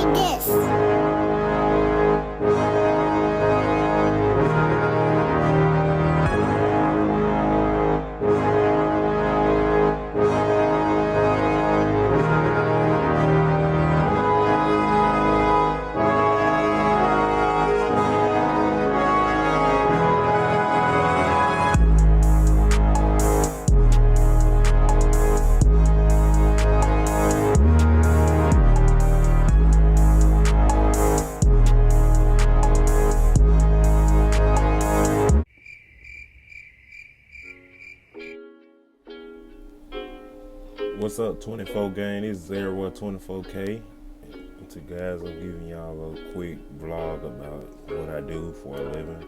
Vegas. What's up, 24 gang? This is Elroy 24K. And to guys, I'm giving y'all a quick vlog about what I do for a living.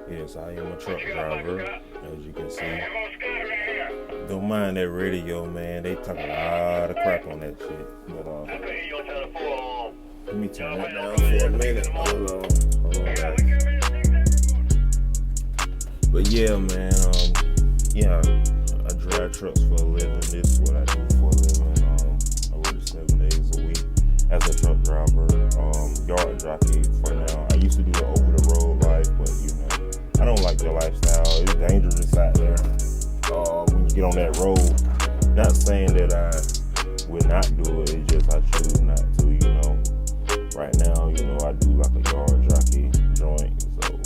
Yes, I am a truck driver, as you can see. Don't mind that radio, man. They talk a lot of crap on that shit. But let me turn that down for a minute. Hold on. But yeah, man. Yeah. I drive trucks for a living. This is what I do for a living. I work 7 days a week as a truck driver, yard jockey for now. I used to do the over the road life, but you know, I don't like the lifestyle. It's dangerous out there when you get on that road. Not saying that I would not do it. It's just I choose not to. You know, right now, you know, I do like a yard jockey joint, so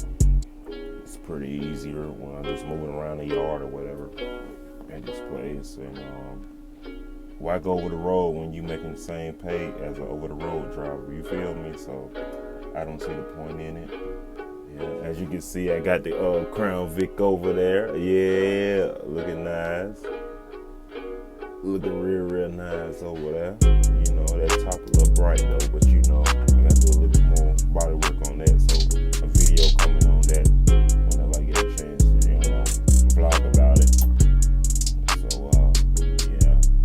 it's pretty easier when I'm just moving around the yard or whatever. At this place, and why go over the road when you making the same pay as an over the road driver? You feel me? So I don't see the point in it. Yeah, as you can see, I got the Crown Vic over there. Yeah, looking nice. Looking real nice over there. You know, that top a little bright though, but you know, I gotta do a little bit more body work on that. So a video coming on that whenever I get a chance to, you know, vlog about it.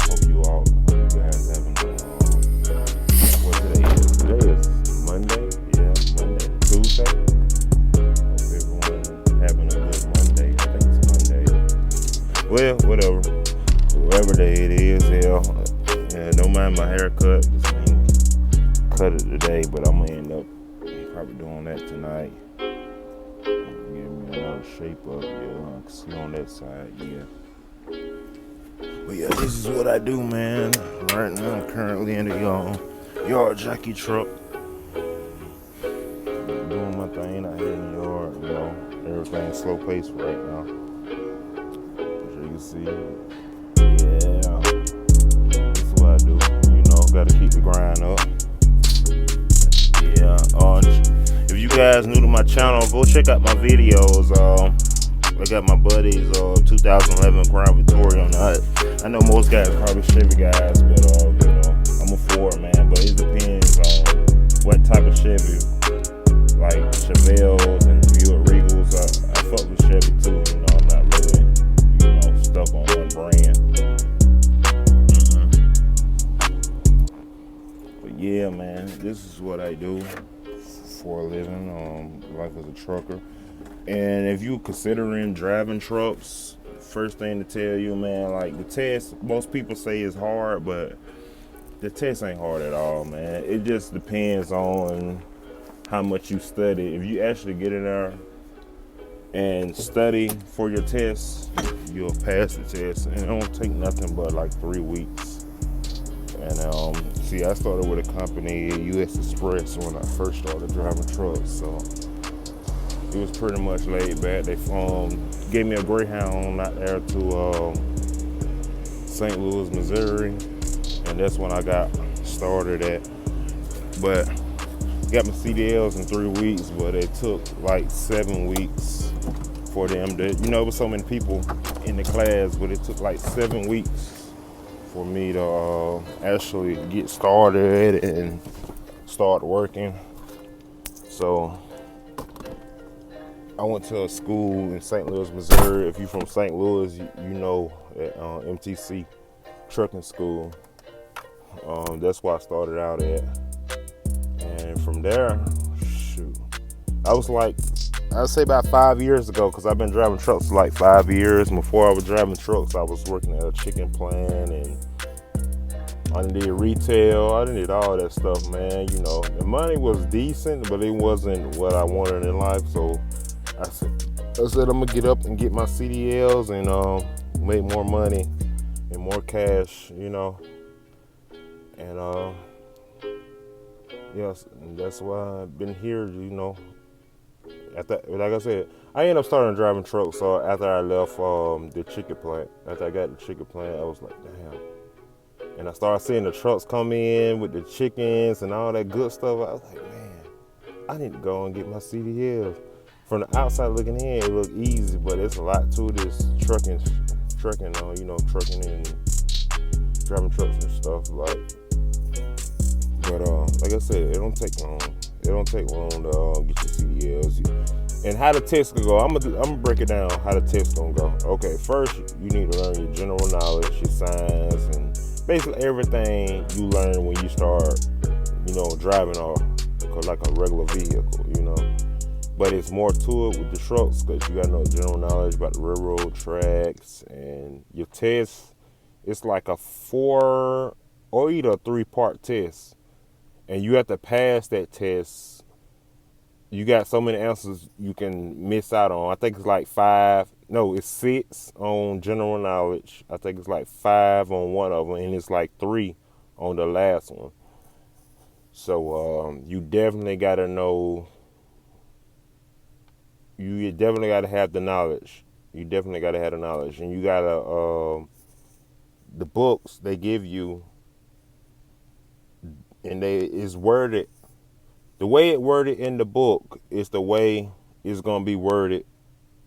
Hope you guys having what today is? Today is Monday. Yeah, Monday. Tuesday. Hope everyone having a good Monday. I think it's Monday. Well, whatever. Whatever day it is, hell. Yeah, don't mind my haircut. Just ain't cut it today, but I'm gonna end up probably doing that tonight. Give me another shape up. Yeah, I can see on that side. Yeah. But yeah, this is what I do, man. Right now, I'm currently in the yard jockey truck. Doing my thing out here in the yard, you know. Everything's slow paced right now. As you can see. Yeah. This is what I do. You know, gotta keep the grind up. Yeah. If you guys new to my channel, go check out my videos. I got my buddy's 2011 Crown Victoria on that. I know most guys probably Chevy guys, but you know, I'm a Ford man. But it depends on what type of Chevy, like Chevelles and Buick Regals. I fuck with Chevy too. You know, I'm not really, you know, stuck on one brand. But yeah, man, this is what I do for a living. Life as a trucker. And if you considering driving trucks, first thing to tell you, man, like the test, most people say is hard, but the test ain't hard at all, man. It just depends on how much you study. If you actually get in there and study for your test, you'll pass the test. And it don't take nothing but like 3 weeks. And see, I started with a company, US Express, when I first started driving trucks, so it was pretty much laid back. They gave me a Greyhound out there to St. Louis, Missouri, and that's when I got started at. But got my CDLs in 3 weeks, but it took like 7 weeks for them to, you know, there was so many people in the class, but it took like 7 weeks for me to actually get started and start working. So I went to a school in St. Louis, Missouri. If you're from St. Louis, you know at MTC Trucking School. That's where I started out at. And from there, shoot, I was like, I'd say about 5 years ago, because I've been driving trucks for like 5 years. Before I was driving trucks, I was working at a chicken plant and I did retail. I did all that stuff, man. You know, the money was decent, but it wasn't what I wanted in life. So I said I'm gonna get up and get my CDLs and make more money and more cash. You know, and yes, and that's why I've been here. You know, like I said, I ended up starting driving trucks. So after I left the chicken plant, after I got the chicken plant, I was like, damn. And I started seeing the trucks come in with the chickens and all that good stuff. I was like, man, I need to go and get my CDL. From the outside looking in, it looked easy, but it's a lot to this trucking, trucking and driving trucks and stuff. But like I said, it don't take long. It don't take long to get your CDLs. And how the test can go, I'm gonna break it down how the test gonna go. Okay, first you need to learn your general knowledge, your signs, and basically everything you learn when you start, driving like a regular vehicle, But it's more to it with the trucks because you gotta know general knowledge about the railroad tracks, and your test, it's like a 4 or either a 3-part test. And you have to pass that test. You got so many answers you can miss out on. I think it's like 5. No, it's 6 on general knowledge. I think it's like 5 on one of them, and it's like 3 on the last one. So you definitely got to know. You definitely got to have the knowledge. You definitely got to have the knowledge. And you got to, the books they give you, and is worded, the way it worded in the book is the way it's going to be worded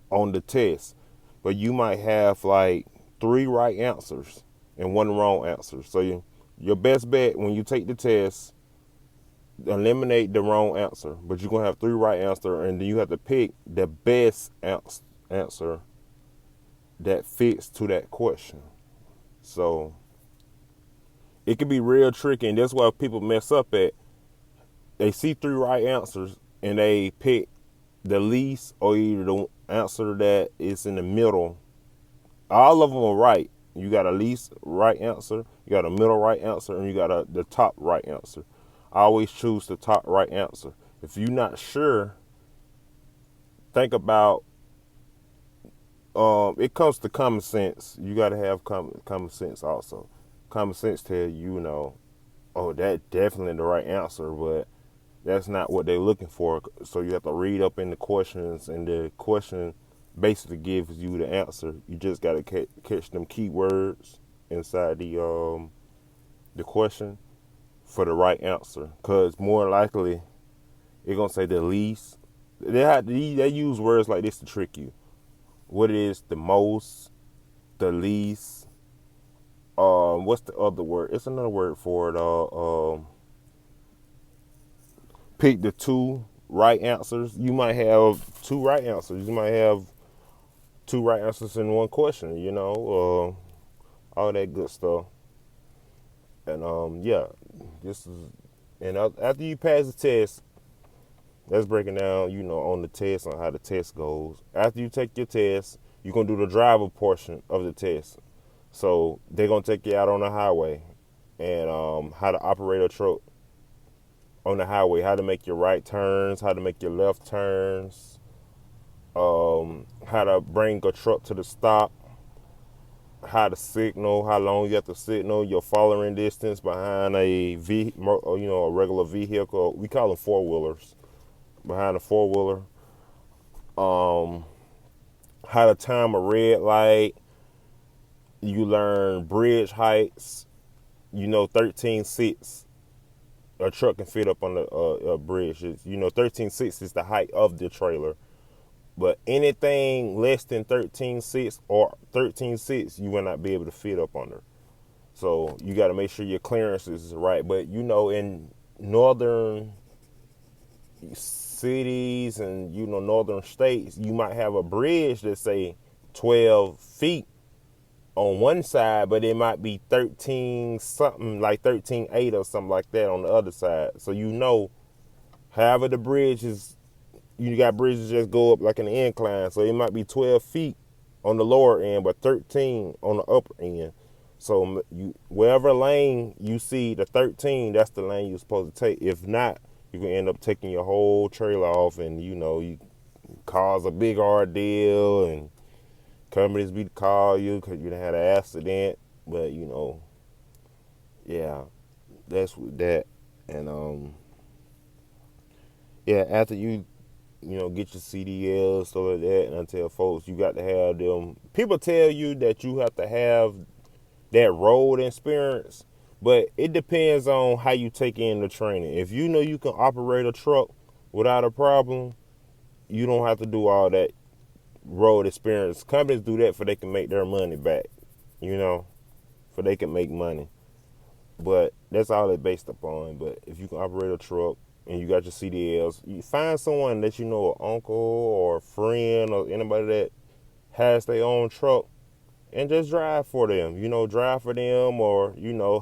on the test. But you might have like 3 right answers and 1 wrong answer. So your best bet when you take the test, eliminate the wrong answer. But you're going to have 3 right answers, and then you have to pick the best answer that fits to that question. So it can be real tricky, and that's why people mess up at. They see 3 right answers, and they pick the least or either the answer that is in the middle. All of them are right. You got a least right answer, you got a middle right answer, and you got the top right answer. I always choose the top right answer. If you're not sure, think about, it comes to common sense. You got to have common sense also. Common sense tell you, oh, that's definitely the right answer, but that's not what they're looking for. So you have to read up in the questions, and the question basically gives you the answer. You just got to catch them keywords inside the question for the right answer. Because more likely, it's going to say the least. They use words like this to trick you. What is the most, the least, what's the other word? It's another word for it. Pick the 2 right answers. You might have 2 right answers. You might have 2 right answers in one question, all that good stuff. And yeah, and after you pass the test, let's break it down, on the test, on how the test goes. After you take your test, you're going to do the driver portion of the test. So they're going to take you out on the highway and how to operate a truck on the highway, how to make your right turns, how to make your left turns, how to bring a truck to the stop, how to signal, how long you have to signal, your following distance behind a regular vehicle. We call them 4-wheelers. Behind a 4-wheeler. How to time a red light. You learn bridge heights. 13.6. A truck can fit up on a bridge. 13.6 is the height of the trailer. But anything less than 13.6 or 13.6, you will not be able to fit up under. So you got to make sure your clearance is right. But in northern cities and northern states, you might have a bridge that say 12 feet on one side, but it might be 13 something, like 13.8 or something like that on the other side. So however the bridge is, you got bridges just go up like an incline, so it might be 12 feet on the lower end but 13 on the upper end. So you wherever lane you see the 13, that's the lane you're supposed to take. If not, you can end up taking your whole trailer off, and you cause a big ordeal, and companies be to call you because you done had an accident. But yeah, that's with that. And yeah, after you get your CDLs, stuff like that, and I tell folks you got to have them. People tell you that you have to have that road experience, but it depends on how you take in the training. If you know you can operate a truck without a problem, you don't have to do all that road experience. Companies do that for they can make their money back, for they can make money. But that's all it's based upon. But if you can operate a truck and you got your CDLs, you find someone that you know, an uncle or a friend or anybody that has their own truck, and just drive for them. Drive for them, or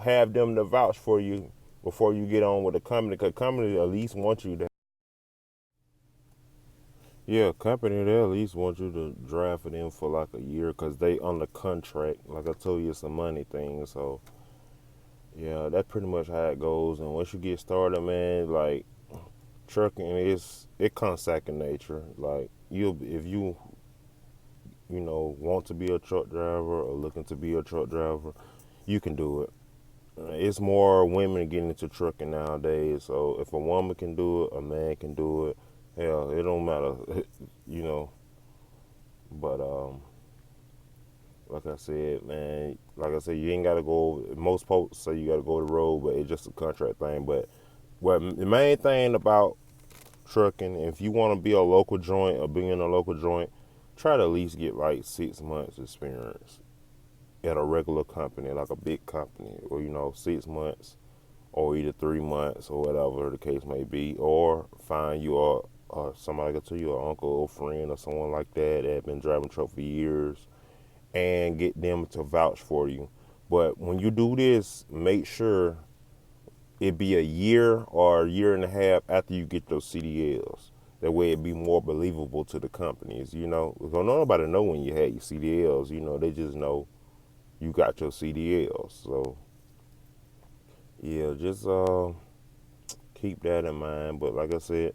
have them to vouch for you before you get on with the company. Because company at least want you to. Yeah, company they at least want you to drive for them for like a year because they on the contract. Like I told you, it's a money thing. So yeah, that's pretty much how it goes. And once you get started, man, like trucking it comes second nature. Like if you want to be a truck driver or looking to be a truck driver, you can do it. It's more women getting into trucking nowadays. So if a woman can do it, a man can do it. Hell, it don't matter, you know. But like I said, man, you ain't gotta go. Most folks say you gotta go the road, but it's just a contract thing. But the main thing about trucking, if you want to be a local joint or be in a local joint, try to at least get like 6 months experience at a regular company, like a big company, or 6 months, or either 3 months, or whatever the case may be, or find you somebody to you, an uncle or friend or someone like that that have been driving truck for years, and get them to vouch for you. But when you do this, make sure it be a year or a year and a half after you get those CDLs. That way it be more believable to the companies, Because nobody know when you had your CDLs, they just know you got your CDLs. So yeah, just keep that in mind. But like I said,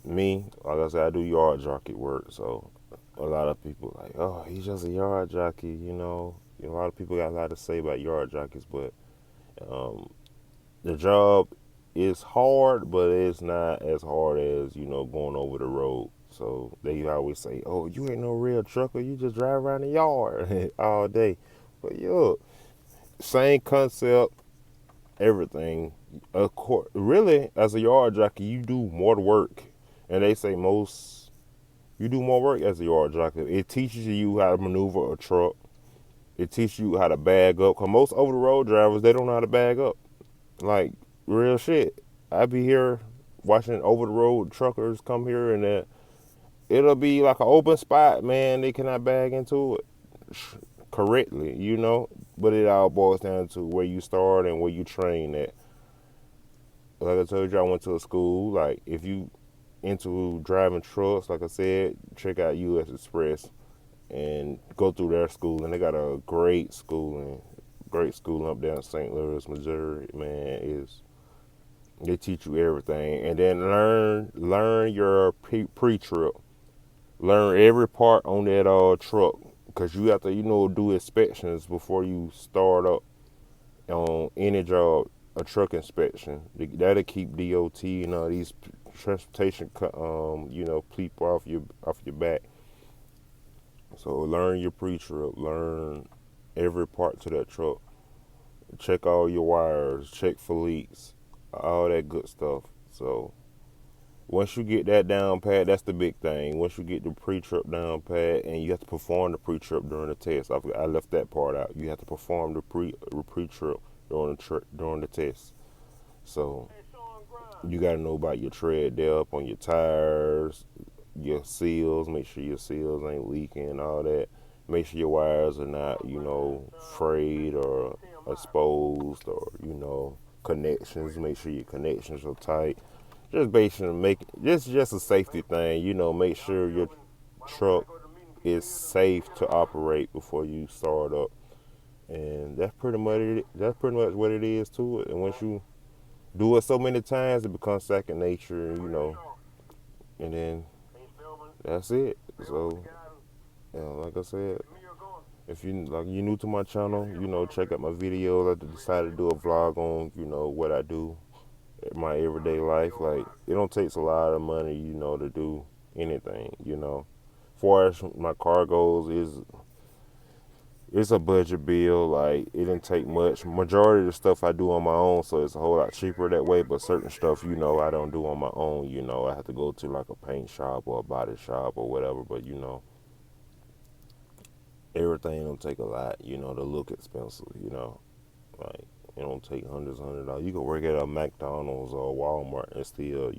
I do yard jockey work, so a lot of people like, oh, he's just a yard jockey. A lot of people got a lot to say about yard jockeys, but the job is hard, but it's not as hard as going over the road. So they always say, oh, you ain't no real trucker, you just drive around the yard all day. But same concept, everything. Of course, really, as a yard jockey, you do more work, and they say you do more work as a yard jockey. It teaches you how to maneuver a truck. It teaches you how to bag up. Cause most over the road drivers, they don't know how to bag up. Like real shit. I be here watching over the road truckers come here, and it'll be like an open spot, man. They cannot bag into it correctly, But it all boils down to where you start and where you train at. Like I told you, I went to a school. Like if you into driving trucks, like I said, check out US Express and go through their school. And they got a great schooling up there in St. Louis, Missouri. Man, they teach you everything, and then learn your pre-trip. Learn every part on that truck, because you have to do inspections before you start up on any job. A truck inspection that'll keep DOT and all these transportation people off your back. So learn your pre-trip, learn every part to that truck, check all your wires, check for leaks, all that good stuff. So once you get that down pat, that's the big thing. Once you get the pre-trip down pat, and you have to perform the pre-trip during the test. I left that part out. You have to perform the pre-trip during the test. So you got to know about your tread depth on your tires, your seals. Make sure your seals ain't leaking, all that. Make sure your wires are not, frayed or exposed, or connections. Make sure your connections are tight. Just basically just a safety thing. Make sure your truck is safe to operate before you start up. And that's pretty much what it is to it. And once you do it so many times, it becomes second nature, and then that's it. So, yeah, like I said, if you new to my channel, check out my videos. I decided to do a vlog on, what I do in my everyday life. Like, it don't takes a lot of money, to do anything. As far as my car goes, is it's a budget bill. Like, it didn't take much. Majority of the stuff I do on my own, so it's a whole lot cheaper that way. But certain stuff, I don't do on my own. I have to go to like a paint shop or a body shop or whatever. But everything don't take a lot. To look expensive. Like, it don't take $100s. You can work at a McDonald's or a Walmart and still,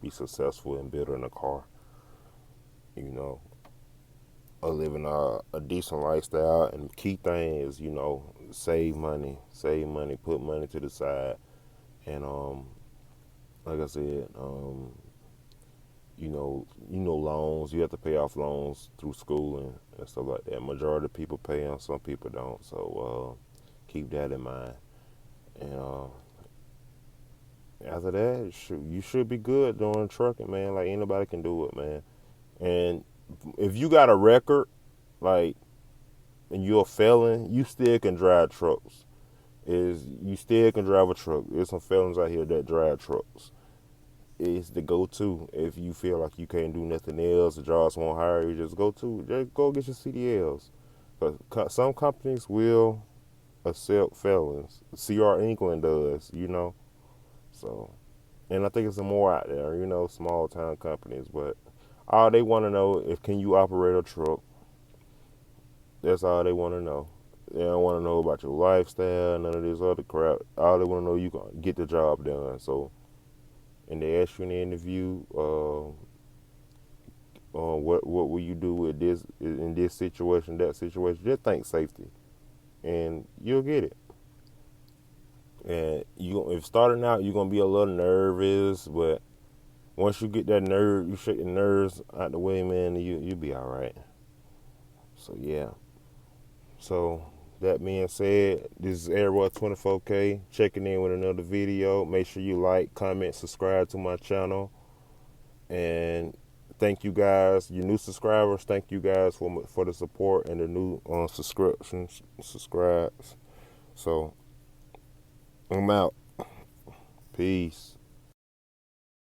be successful in building a car. You know, or living a decent lifestyle. And the key thing is, save money, put money to the side, and like I said, loans. You have to pay off loans through school and stuff like that. Majority of people pay them, some people don't. So keep that in mind. And after that, you should be good doing trucking, man. Like, anybody can do it, man. And if you got a record, like, and you're a felon, you still can drive trucks. You still can drive a truck. There's some felons out here that drive trucks. It's the go-to. If you feel like you can't do nothing else, the jobs won't hire you, just go get your CDLs. But some companies will accept felons. CR England does. So, and I think it's some more out there, small town companies. But all they want to know is, can you operate a truck? That's all they want to know. They don't want to know about your lifestyle, none of this other crap. All they want to know, you can get the job done. So, and they ask you in the interview, what will you do with this in this situation, that situation? Just think safety, and you'll get it. And if starting out, you're gonna be a little nervous, but once you get you shake the nerves out the way, man, you'll be all right. So yeah. So that being said, this is Elroy 24K checking in with another video. Make sure you like, comment, subscribe to my channel, and thank you guys, you new subscribers. Thank you guys for the support and the new subscribes. So I'm out. Peace.